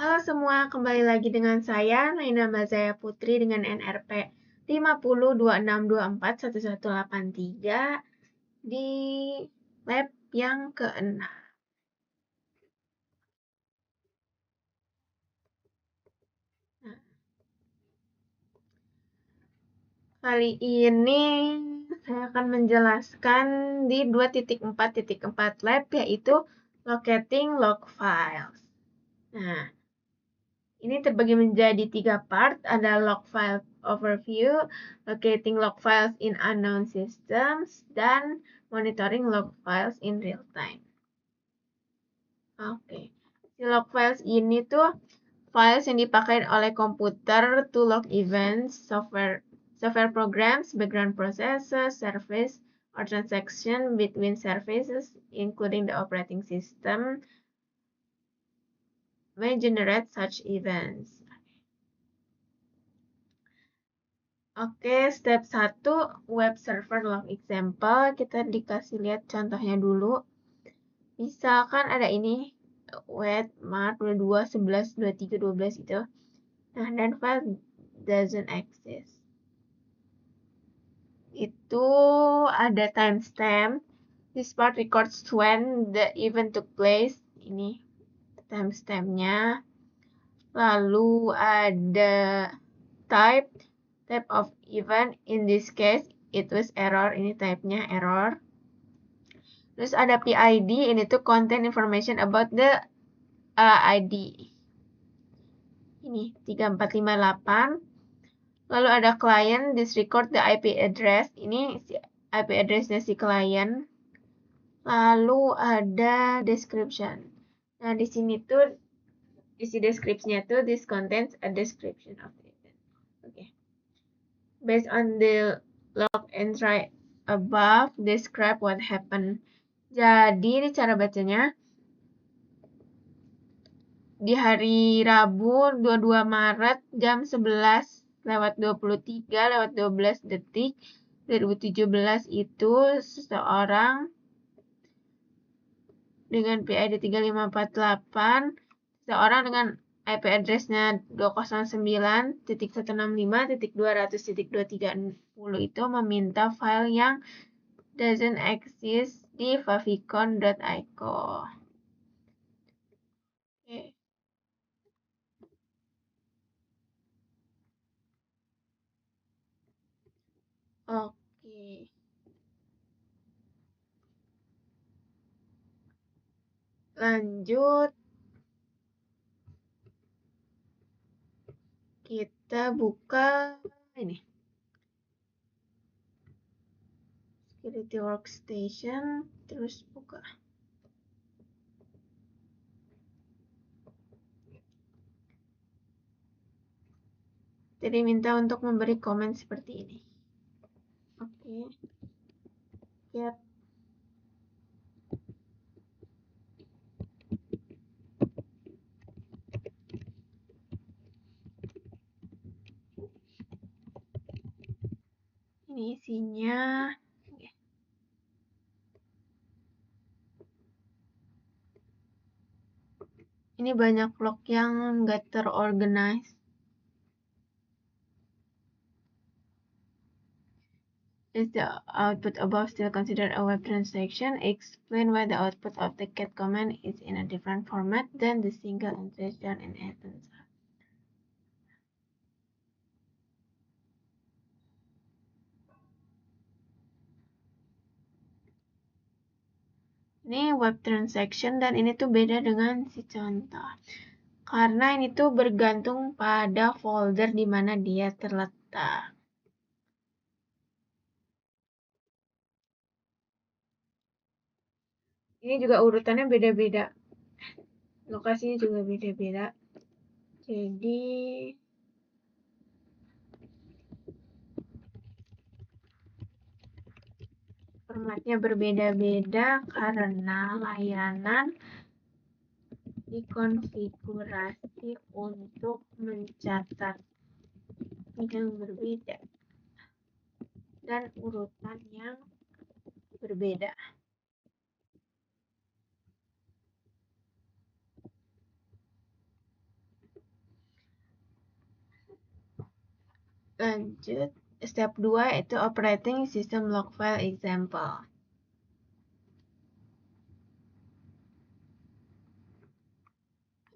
Halo semua, kembali lagi dengan saya, Naina Mazaya Putri dengan NRP 5026241183 di lab yang ke-6. Nah, kali ini saya akan menjelaskan di 2.4.4 lab, yaitu locating log files. Nah, ini terbagi menjadi 3 part, ada log file overview, locating log files in unknown systems, dan monitoring log files in real time. Oke, si log files ini tuh files yang dipakai oleh komputer to log events, software programs, background processes, service, or transaction between services, including the operating system, may generate such events. Oke, step 1, web server log example. Kita dikasih lihat contohnya dulu. Misalkan ada ini, wait, Maret 22, 11, 23, 12 itu. Nah, dan file doesn't exist. Itu ada timestamp. This part records when the event took place. Ini timestampnya. Lalu ada type of event. In this case, it was error. Ini type-nya error. Terus ada PID. Ini tuh content information about the ID. Ini 3458. Lalu ada client. This record the IP address. Ini IP address-nya si client. Lalu ada description. Nah, di sini tuh isi deskripsinya tuh this contains a description of the event. Okay. Based on the log entry above, describe what happened. Jadi ini cara bacanya. Di hari Rabu 22 Maret jam 11:23:12 2017 itu seseorang dengan PID 3548, seseorang dengan IP address-nya 209.165.200.230 itu meminta file yang doesn't exist di favicon.ico. Oke. Oke. Lanjut. Kita buka ini. Security workstation, terus buka. Jadi minta untuk memberi komen seperti ini. Oke. Get. Ini isinya. Ini banyak log yang nggak terorganize. Is the output above still considered a web transaction? Explain why the output of the get command is in a different format than the single entry done in Athens. Ini web transaction dan ini tuh beda dengan si contoh. Karena ini tuh bergantung pada folder di mana dia terletak. Ini juga urutannya beda-beda. Lokasinya juga beda-beda. Jadi formatnya berbeda-beda karena layanan dikonfigurasi untuk mencatat yang berbeda dan urutan yang berbeda. Lanjut, step 2 itu operating system log file example.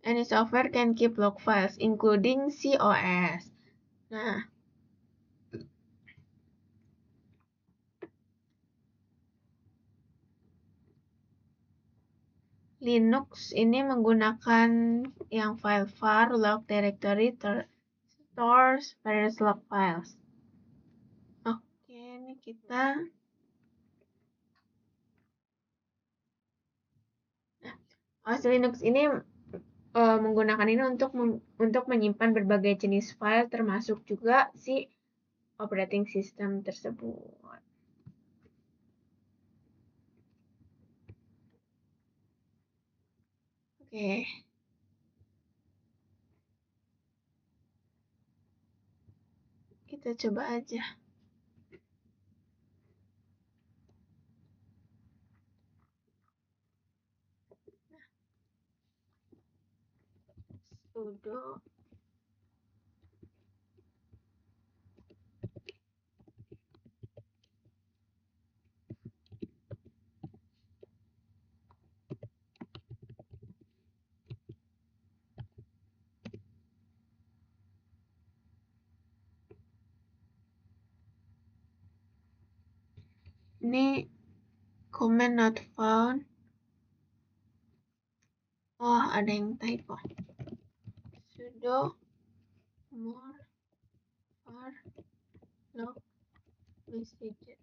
Any software can keep log files, including COS. Nah, Linux ini menggunakan yang file var log directory stores various log files. Oke, ini kita OS Linux ini menggunakan ini untuk menyimpan berbagai jenis file termasuk juga si operating system tersebut. Oke. Kita coba aja. Sudo ini comment not found. Oh, ada yang typo. Sudo more var log messages.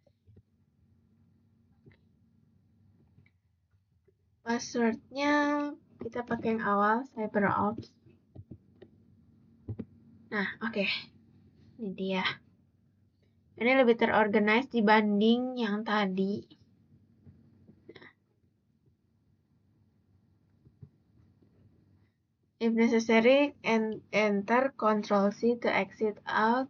Passwordnya kita pakai yang awal, CyberOps. Nah, oke. Ini dia. Ini lebih terorganize dibanding yang tadi. If necessary, enter Ctrl+C to exit out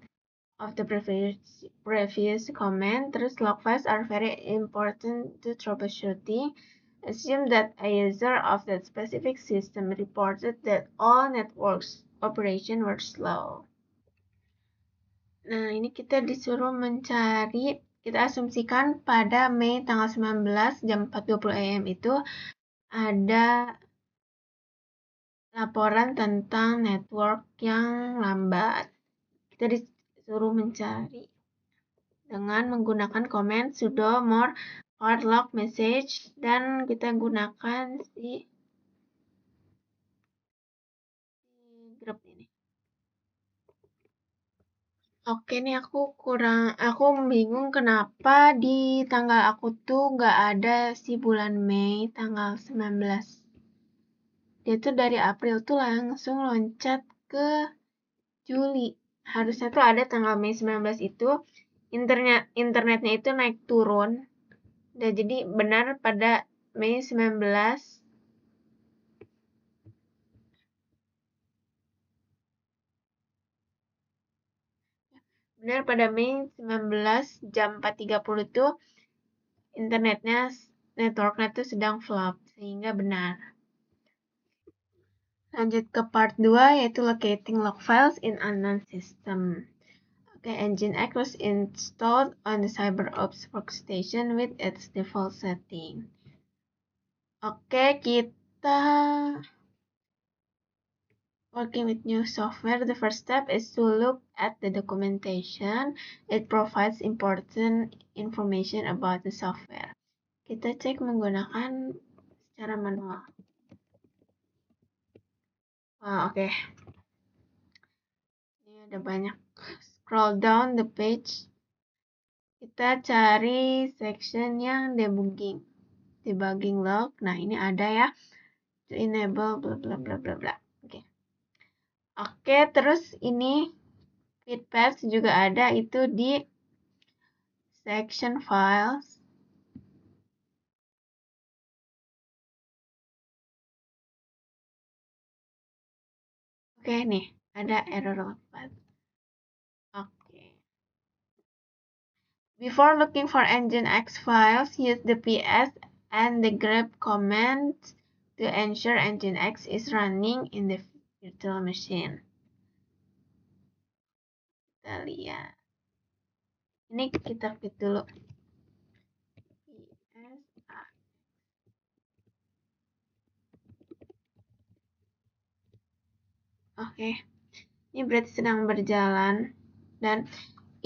of the previous command. Terus log files are very important to troubleshooting. Assume that a user of that specific system reported that all networks operation were slow. Nah, ini kita disuruh mencari, kita asumsikan pada Mei tanggal 19 jam 4:20 AM itu ada laporan tentang network yang lambat. Kita disuruh mencari dengan menggunakan command sudo more var log message dan kita gunakan si grep ini. Oke nih aku bingung kenapa di tanggal aku tuh nggak ada si bulan Mei tanggal 19. Dia tuh dari April tuh langsung loncat ke Juli. Harusnya tuh ada tanggal Mei 19 itu internetnya itu naik turun. Dan jadi benar pada Mei 19 benar pada Mei 19 jam 4:30 tuh networknya tuh sedang flop sehingga benar. Lanjut ke part 2 yaitu locating log files in unknown system. Oke, Nginx was installed on the CyberOps workstation with its default setting. Oke, kita working with new software. The first step is to look at the documentation. It provides important information about the software. Kita cek menggunakan secara manual. Oke. Ini ada banyak. Scroll down the page. Kita cari section yang debugging log. Nah, ini ada ya. To enable bla bla bla bla bla. Oke, terus ini feedback juga ada itu di section files. Oke, nih ada error log path. Oke. Before looking for Nginx files, use the ps and the grep commands to ensure Nginx is running in the virtual machine. Kita lihat. Ini kita klik dulu. PSA. Oke. Ini berarti sedang berjalan. Dan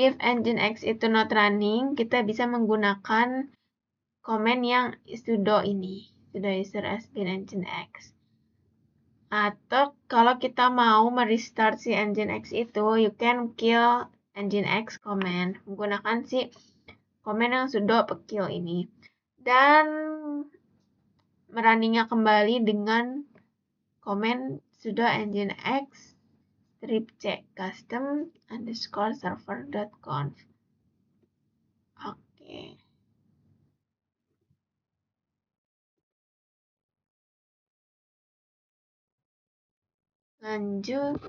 if Nginx itu not running, kita bisa menggunakan komen yang sudo ini. Sudo user has been Nginx. Atau kalau kita mau merestart si Nginx itu, you can kill Nginx command menggunakan si komen yang sudo kill ini. Dan merunningnya kembali dengan komen sudo nginx -c custom _ server.conf. Oke. Lanjut.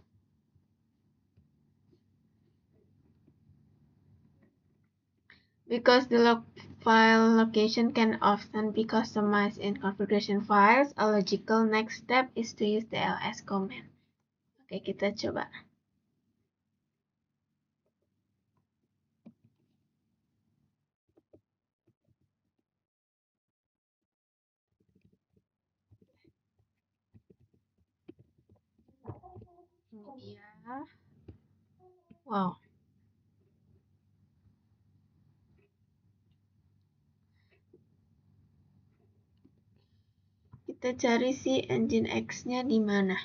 Because the file location can often be customized in configuration files, a logical next step is to use the ls command. Oke, kita coba. Ini dia. Wow. Kita cari si Nginx-nya di mana.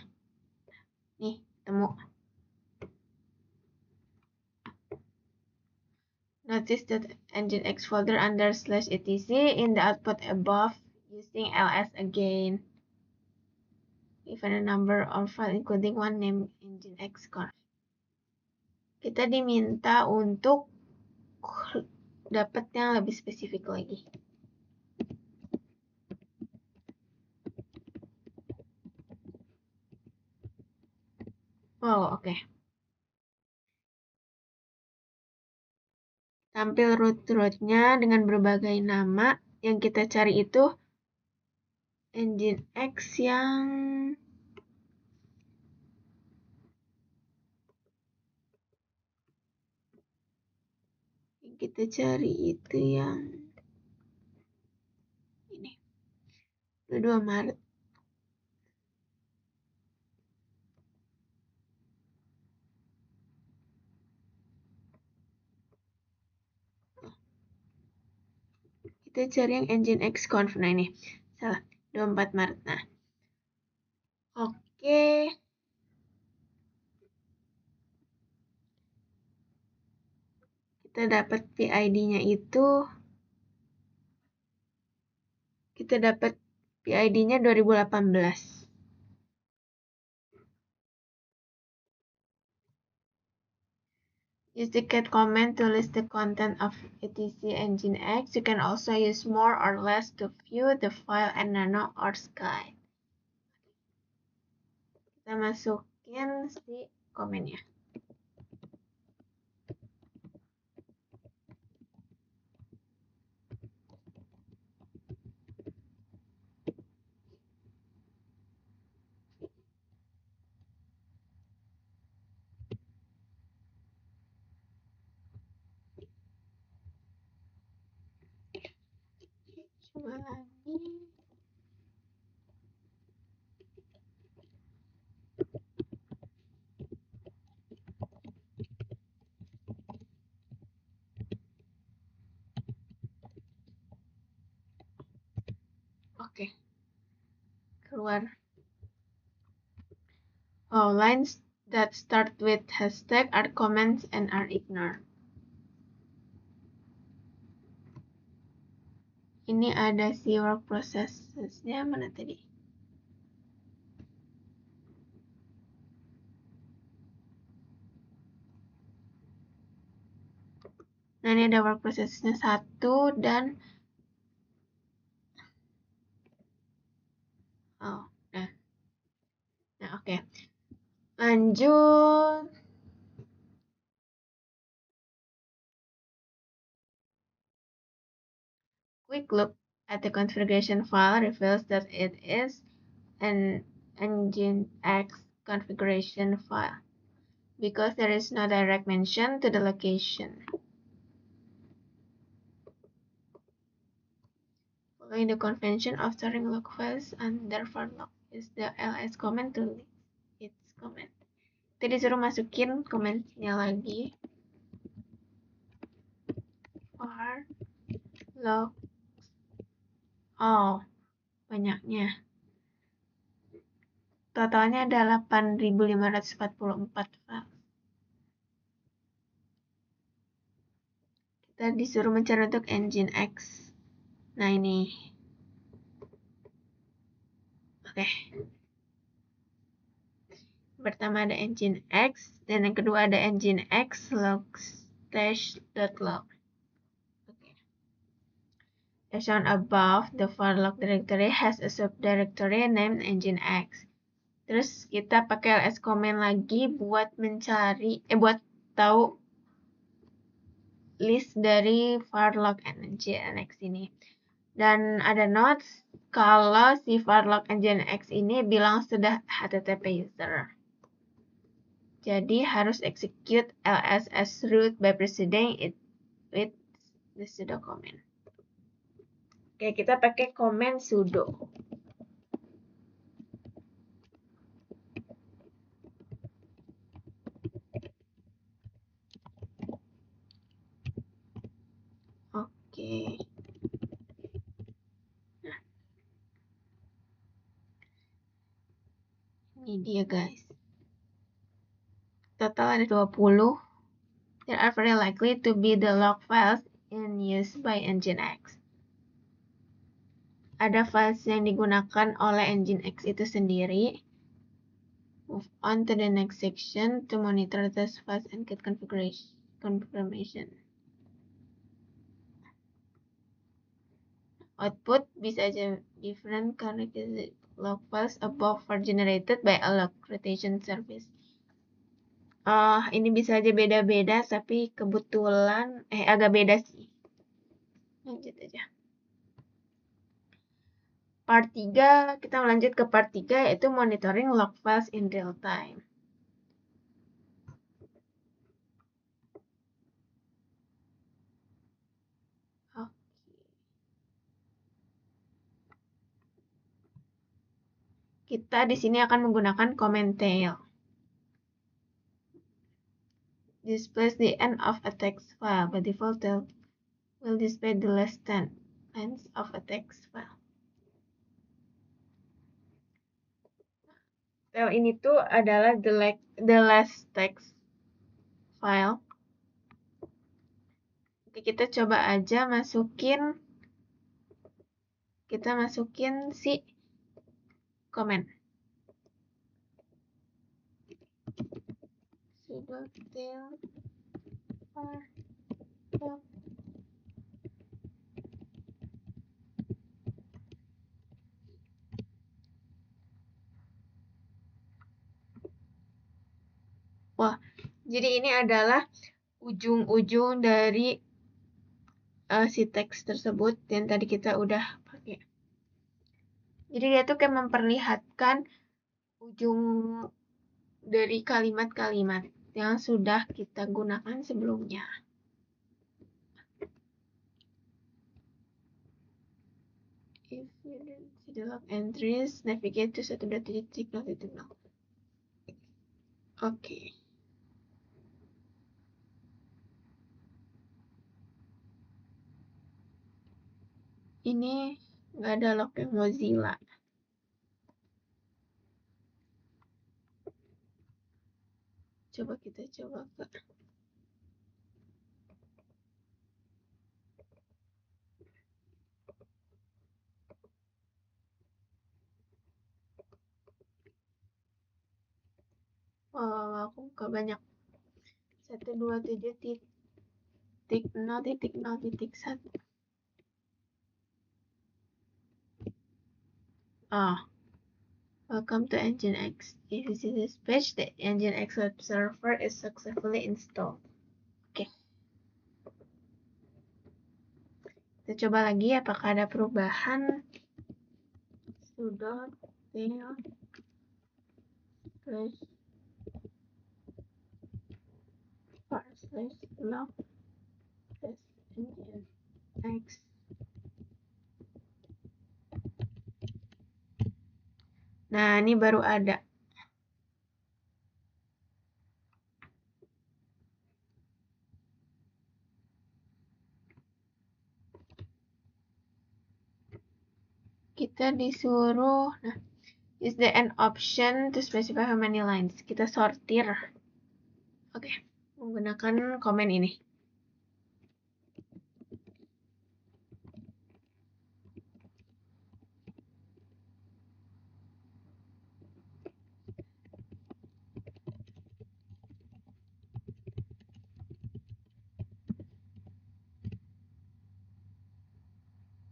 Nih, temu. Notice that Nginx folder under /etc in the output above using ls again. Given a number of file including one named nginx-conf. Kita diminta untuk dapat yang lebih spesifik lagi. Oh, oke. Tampil root-rootnya dengan berbagai nama. Yang kita cari itu Nginx yang kita cari itu yang ini. 22 Maret. Kita cari yang nginx-conf. Nah, ini. Salah. 24 Maret. Nah. Oke. Kita dapat PID-nya itu. Kita dapat PID-nya 2018. Use the cat command to list the content of etc nginx. You can also use more or less to view the file and nano or sky. Kita masukin si komennya. Coba lagi. Oke. Keluar. Oh, lines that start with hashtag are comments and are ignored. Ini ada si work processesnya mana tadi? Nah, ini ada work processesnya 1 dan oh, nah. Nah, oke. Lanjut. Quick look at the configuration file reveals that it is an Nginx configuration file. because there is no direct mention to the location. Following the convention of storing log files under farlog is the ls command to list its command. Kita disuruh masukin komennya lagi. Farlog. Oh, banyaknya. Totalnya ada 8.544 file. Kita disuruh mencari untuk Nginx. Nah, ini. Oke. Pertama ada Nginx, dan yang kedua ada Nginx log/.log. Okay. As shown above, the farlog directory has a subdirectory named Nginx. Terus kita pakai ls command lagi buat mencari, buat tahu list dari farlog Nginx ini. Dan ada notes kalau si farlog Nginx ini bilang sudah HTTP user. Jadi harus execute ls as root by preceding it with the sudo command. Oke, kita pakai command sudo. Oke. Nah. Ini dia, guys. Total ada 20. There are very likely to be the log files in use by Nginx. Ada files yang digunakan oleh Nginx itu sendiri. Move on to the next section to monitor those files and get confirmation. Output bisa aja different karena log files above are generated by a log rotation service. Ini bisa aja beda-beda, tapi kebetulan agak beda sih. Lanjut aja. Part 3, kita lanjut ke part 3 yaitu monitoring log files in real time. Kita di sini akan menggunakan command tail. Displays the end of a text file. By default, tail will display the last 10 lines of a text file. Tail ini tuh adalah the last text file. Oke, kita coba aja masukin si command. Sudo tail farlog. Wah, jadi ini adalah ujung-ujung dari si teks tersebut yang tadi kita udah pakai. Jadi dia tuh kayak memperlihatkan ujung dari kalimat-kalimat yang sudah kita gunakan sebelumnya. If you don't see the log entries, navigate to 1.3.0. Oke. Ini nggak ada log yang Mozilla. Coba kita coba ke aku buka banyak. 127.0.0.1. Welcome to Nginx. If you see this page, the Nginx web server is successfully installed. Oke. Kita coba lagi apakah ada perubahan. Sudo tail log nginx. Nah, ini baru ada. Kita disuruh, nah, is the an option to specify how many lines. Kita sortir. Oke, menggunakan komen ini.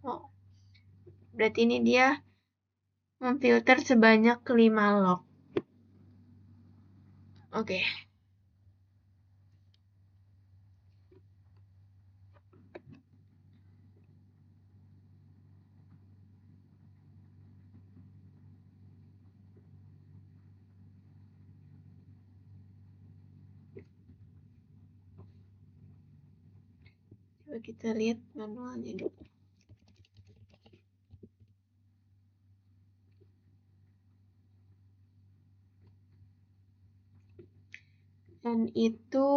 Oh, berarti ini dia memfilter sebanyak 5 log. Oke. Coba kita lihat manualnya dulu. Dan itu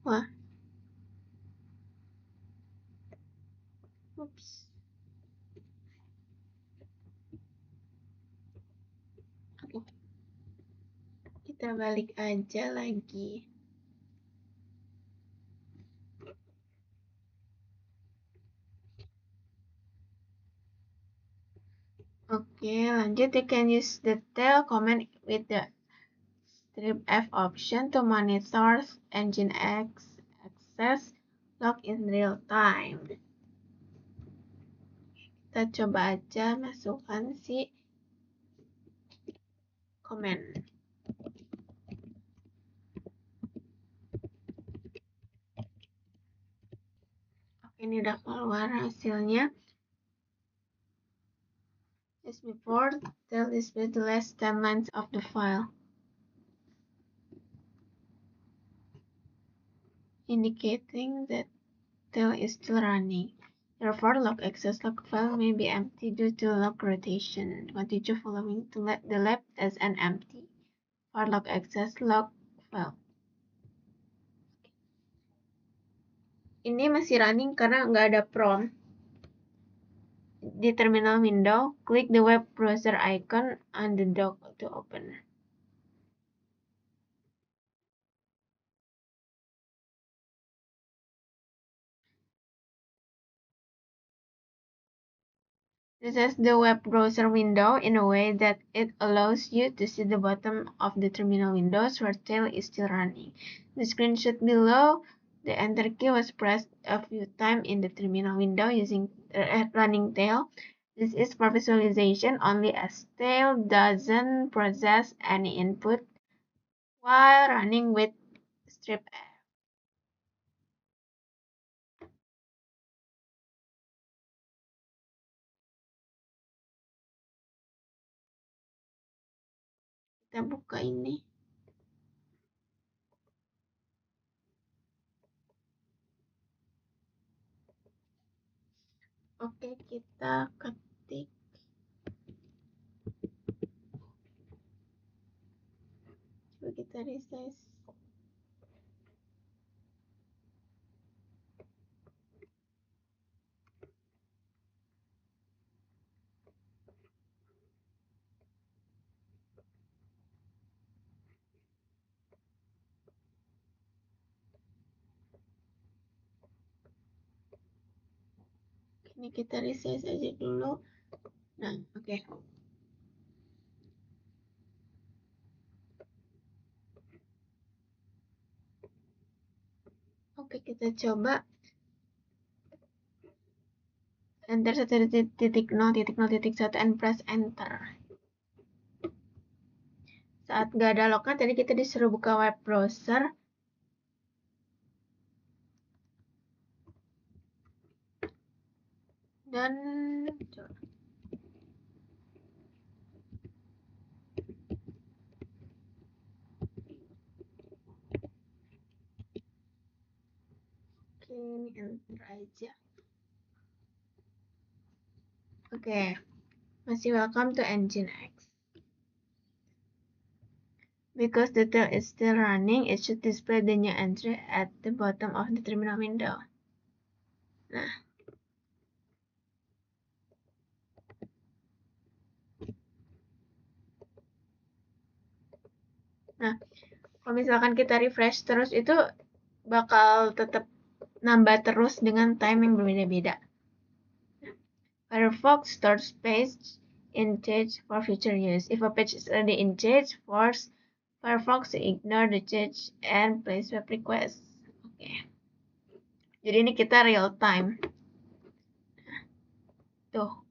wah. Oops. Oke. Kita balik aja lagi. Oke, lanjut. You can use the tail command with the strip F option to monitor Nginx access log in real time. Kita coba aja masukkan si komen. Oke, ini udah keluar hasilnya. As before, tail displays the last 10 lines of the file, indicating that tail is still running. Therefore, log access log file may be empty due to log rotation. Continue following to let the lab as an empty for log access log file. Ini masih running karena nggak ada prompt. Di terminal window, klik the web browser icon on the dock to open. This is the web browser window in a way that it allows you to see the bottom of the terminal windows where tail is still running. The screenshot below, the enter key was pressed a few times in the terminal window using running tail. This is for visualization only as tail doesn't process any input while running with strip F. Kita buka ini. Oke, kita ketik. Coba kita resize. Ini kita resize aja dulu. Nah, oke. Oke, kita coba enter 1.0.0.1 and press enter. Saat gak ada lognya, tadi kita disuruh buka web browser. dan oke, ini enter aja. Oke, masih welcome to Nginx. Because the tail is still running, it should display the new entry at the bottom of the terminal window. Nah, kalau misalkan kita refresh terus itu bakal tetap nambah terus dengan time yang berbeda-beda. Firefox stores page in change for future use. If a page is already in change, force Firefox to ignore the change and place web request. Oke. Jadi ini kita real time. Tuh.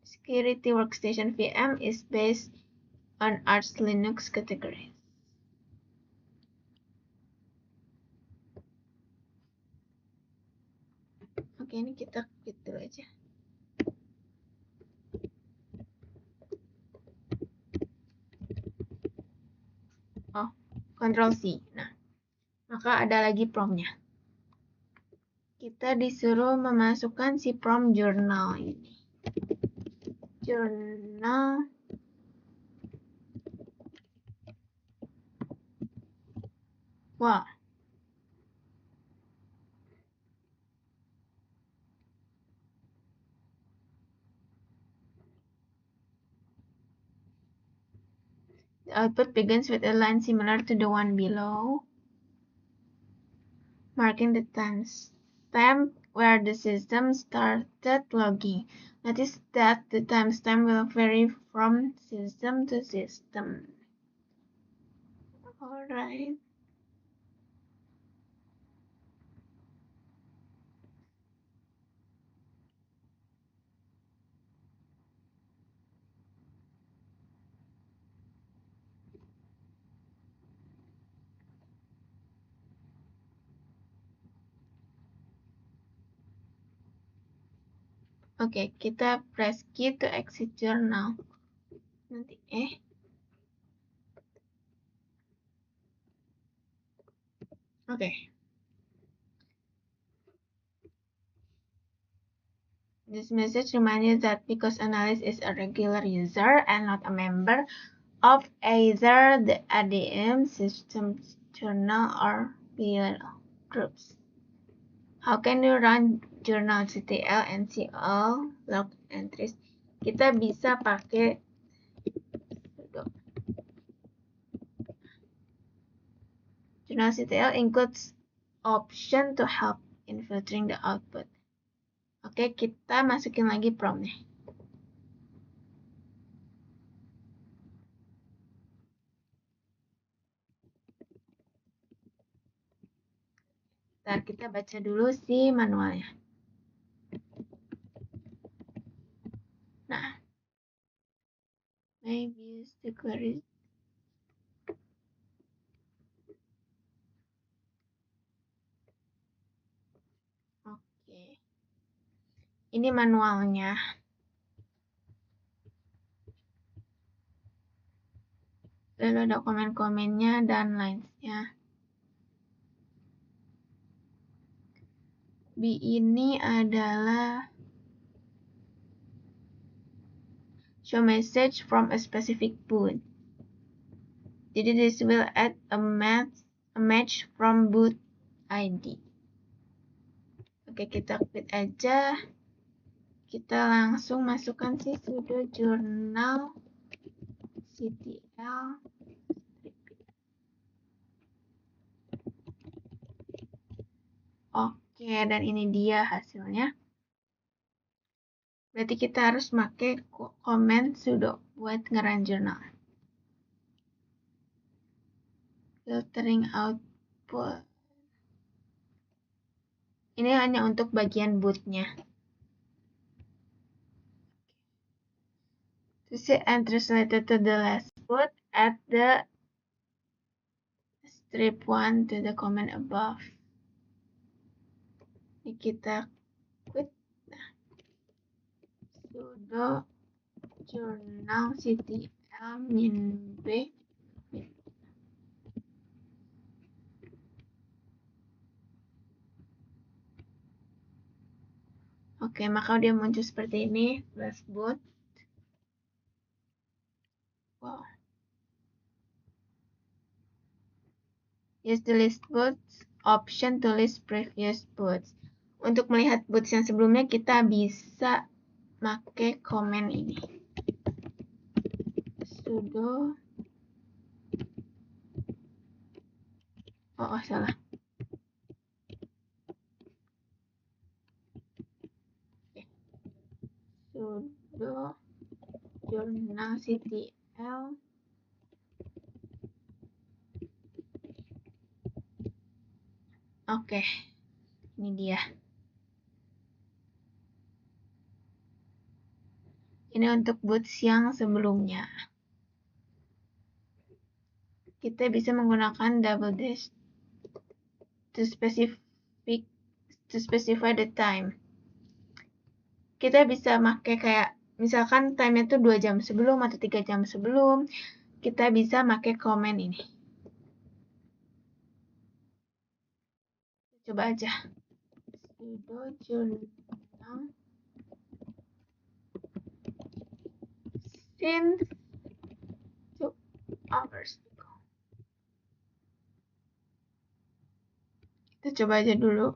Security Workstation VM is based on Arch Linux categories. Oke, ini kita quit dulu aja. Oh, Ctrl C. Nah, maka ada lagi promnya. Kita disuruh memasukkan si prom journal ini. Journal wah. The output begins with a line similar to the one below, marking the timestamp where the system started logging. Notice that the timestamp will vary from system to system. Alright. Oke, kita press key to exit journal. Nanti Oke. This message reminds you that because Analyst is a regular user and not a member of either the ADM system journal or PL groups. How can you run journal.ctl and see all log entries? Kita bisa pakai journal.ctl includes option to help in filtering the output. Oke, kita masukin lagi promnya. Ntar kita baca dulu si manualnya. Nah, maybe use the query. Oke. Ini manualnya. Lalu ada komen-komennya dan lines-nya. B ini adalah show message from a specific boot. Jadi this will add a match from boot ID. Oke, kita quit aja. Kita langsung masukkan si sudo journal ctl. Oke, dan ini dia hasilnya. Berarti kita harus pakai command sudo buat nge-run journal. Filtering output. Ini hanya untuk bagian bootnya. To see entries related to the last boot, add the strip 1 to the comment above. Ini kita quit. Nah, sudo journal ctl min b. Oke, maka dia muncul seperti ini, last boot. Wow. Use the list boots option to list previous boots. Untuk melihat boots yang sebelumnya, kita bisa pakai komen ini. Sudo. Oh, salah. Oke. Sudo journal ctl Oke, ini dia. Ini untuk boots yang sebelumnya. Kita bisa menggunakan double dash to specify the time. Kita bisa pakai kayak misalkan time itu 2 jam sebelum atau 3 jam sebelum. Kita bisa pakai komen ini. Coba aja. Sudo journal since 2 hours ago. Kita coba aja dulu.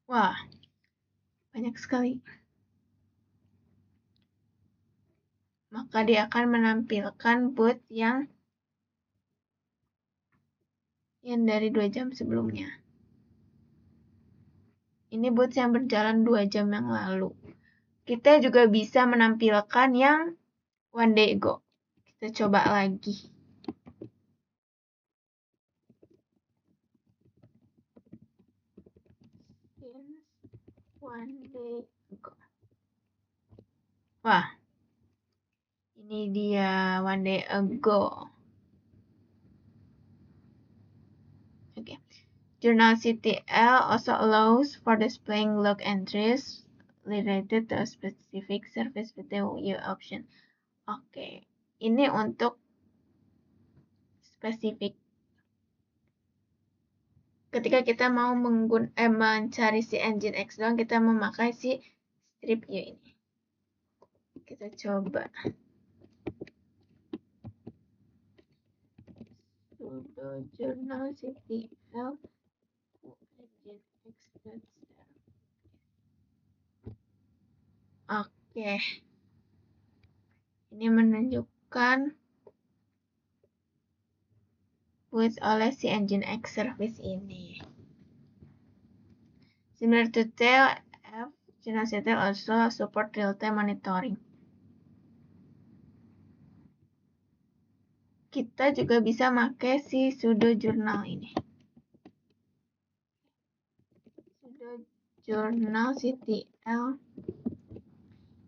Wah, banyak sekali. Maka dia akan menampilkan boot yang dari 2 jam sebelumnya. Ini boot yang berjalan 2 jam yang lalu. Kita juga bisa menampilkan yang 1 day ago. Kita coba lagi. Since 1 day ago. Wah, ini dia 1 day ago. Okay. Journal CTL also allows for displaying log entries related to a specific service with the view option. Oke, ini untuk spesifik. Ketika kita mau mencari si Nginx doang, kita memakai si strip view ini. Kita coba. Sudo journal ctl Nginx. Oke. Ini menunjukkan boot oleh si Nginx service ini. Similar to TLF, Journal CTL also support real-time monitoring. Kita juga bisa pakai si sudo journal ini. Sudo journal ctl.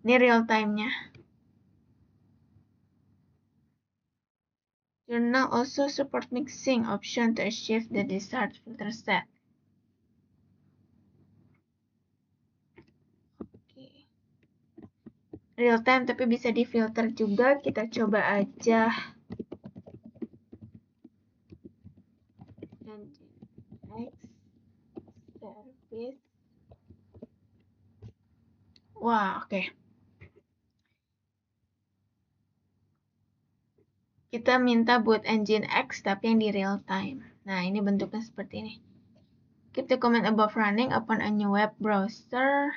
Ini real time-nya. Journal also support mixing option to achieve the desired filter set. Oke. Real time tapi bisa di filter juga. Kita coba aja. Nginx service. Wah, oke. Kita minta buat Nginx tapi yang di real time. Nah, ini bentuknya seperti ini. Keep the comment above running upon a new web browser.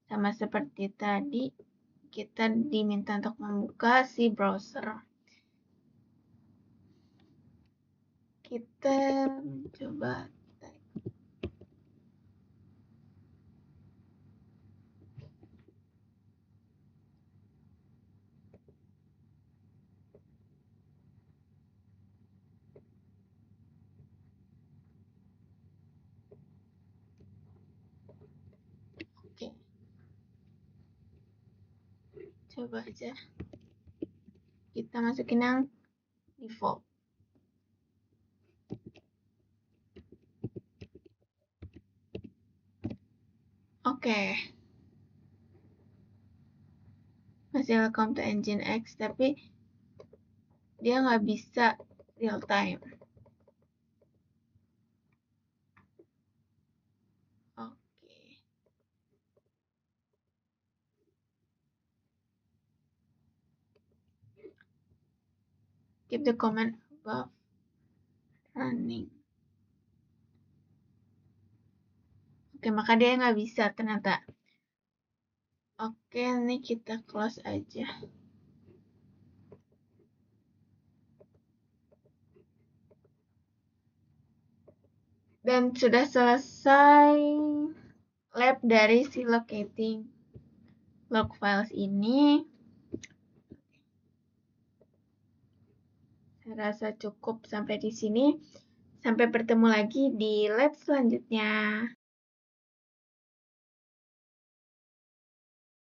Sama seperti tadi, kita diminta untuk membuka si browser. Kita coba. Oke. Coba aja. Kita masukin yang default. Oke. Masih welcome to Nginx, tapi dia nggak bisa real time. Oke. Keep the command above running. Oke, maka dia nggak bisa ternyata. Oke, ini kita close aja. Dan sudah selesai lab dari si locating log files ini. Saya rasa cukup sampai di sini. Sampai bertemu lagi di lab selanjutnya.